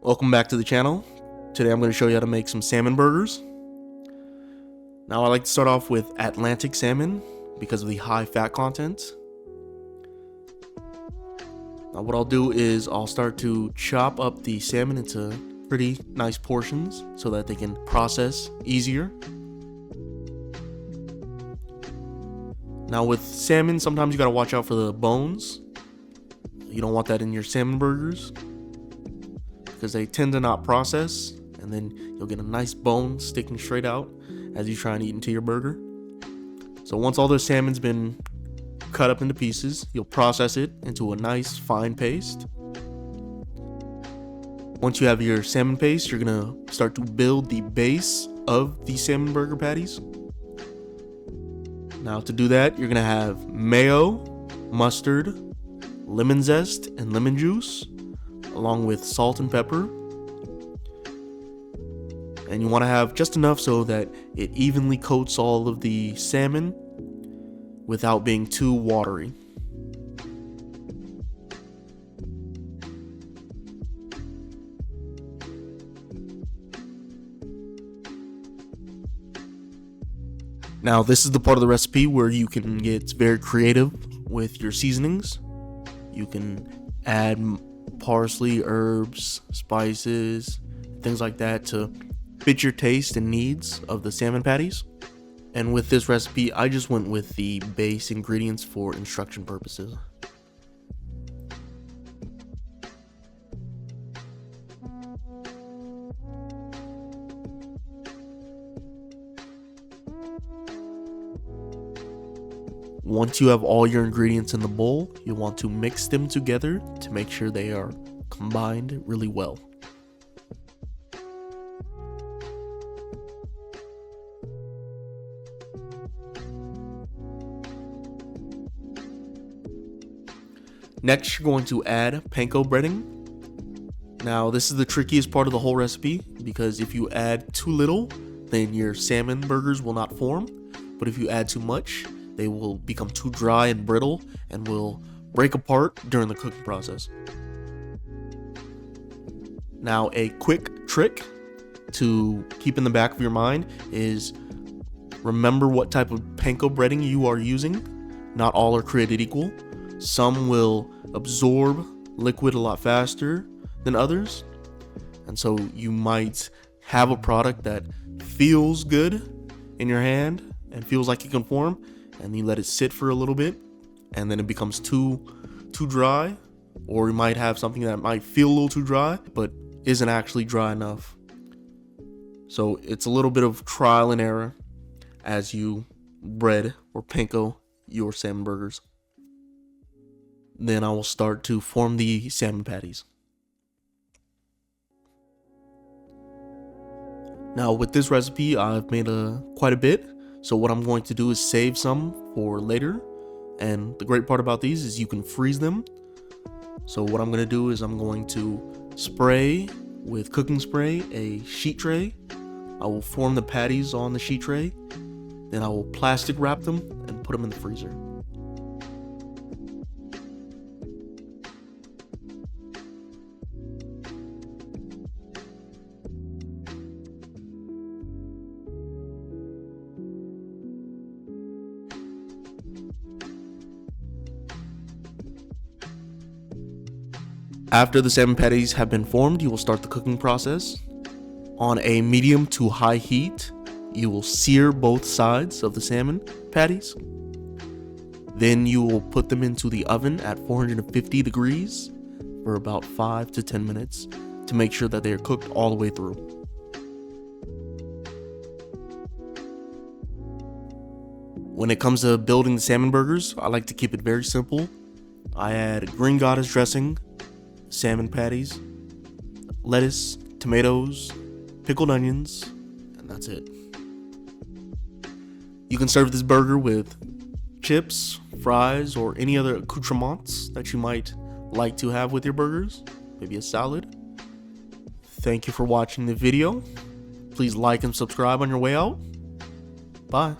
Welcome back to the channel. Today I'm going to show you how to make some salmon burgers. Now I like to start off with Atlantic salmon because of the high fat content. Now what I'll do is I'll start to chop up the salmon into pretty nice portions so that they can process easier. Now with salmon, sometimes you got to watch out for the bones. You don't want that in your salmon burgers, because they tend to not process, and then you'll get a nice bone sticking straight out as you try and eat into your burger. So once all the salmon's been cut up into pieces, you'll process it into a nice fine paste. Once you have your salmon paste, you're gonna start to build the base of the salmon burger patties. Now to do that, you're gonna have mayo, mustard, lemon zest, and lemon juice, along with salt and pepper. And you want to have just enough so that it evenly coats all of the salmon without being too watery. Now this is the part of the recipe where you can get very creative with your seasonings. You can add parsley, herbs, spices, things like that to fit your taste and needs of the salmon patties. And with this recipe, I just went with the base ingredients for instruction purposes. Once you have all your ingredients in the bowl, you want to mix them together to make sure they are combined really well. Next, you're going to add panko breading. Now, this is the trickiest part of the whole recipe, because if you add too little, then your salmon burgers will not form. But if you add too much, they will become too dry and brittle and will break apart during the cooking process. Now, a quick trick to keep in the back of your mind is remember what type of panko breading you are using. Not all are created equal. Some will absorb liquid a lot faster than others, and so you might have a product that feels good in your hand and feels like it can form, and you let it sit for a little bit and then it becomes too dry. Or you might have something that might feel a little too dry but isn't actually dry enough. So it's a little bit of trial and error as you bread or panko your salmon burgers. Then I will start to form the salmon patties. Now with this recipe, I've made quite a bit. So what I'm going to do is save some for later. And the great part about these is you can freeze them. So what I'm going to do is I'm going to spray with cooking spray a sheet tray. I will form the patties on the sheet tray. Then I will plastic wrap them and put them in the freezer. After the salmon patties have been formed, you will start the cooking process. On a medium to high heat, you will sear both sides of the salmon patties. Then you will put them into the oven at 450 degrees for about 5 to 10 minutes to make sure that they are cooked all the way through. When it comes to building the salmon burgers, I like to keep it very simple. I add green goddess dressing, salmon patties, lettuce, tomatoes, pickled onions, and that's it. You can serve this burger with chips, fries, or any other accoutrements that you might like to have with your burgers, maybe a salad. Thank you for watching the video. Please like and subscribe on your way out. Bye.